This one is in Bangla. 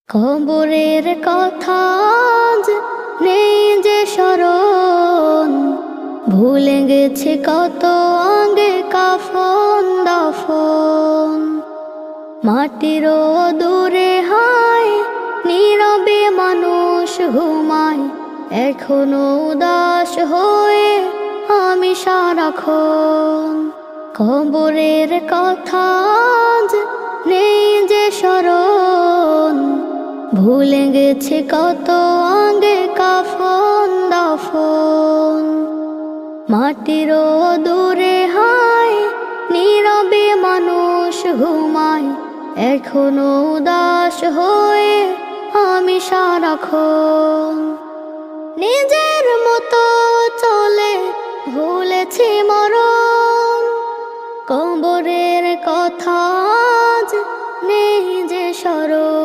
কবরের কথা আজ নেই যে স্মরণ, ভুলে গেছে কত আগে কাফন দাফন। মাটিরও দূরে হায় নীরবে মানুষ ঘুমায়, এখনো উদাস হয়ে আমি সারাক্ষণ। কবরের কথা আজ নেই যে স্মরণ, ভুলে গেছে কত আগে কাফন দাফন। মাটিরও দূরে হায় নীরবে মানুষ ঘুমায়, এখনো উদাস হয়ে আমি সারাক্ষণ। নিজের মতো চলে ভুলেছি মরণ, কবরের কথা আজ নেই যে স্মরণ।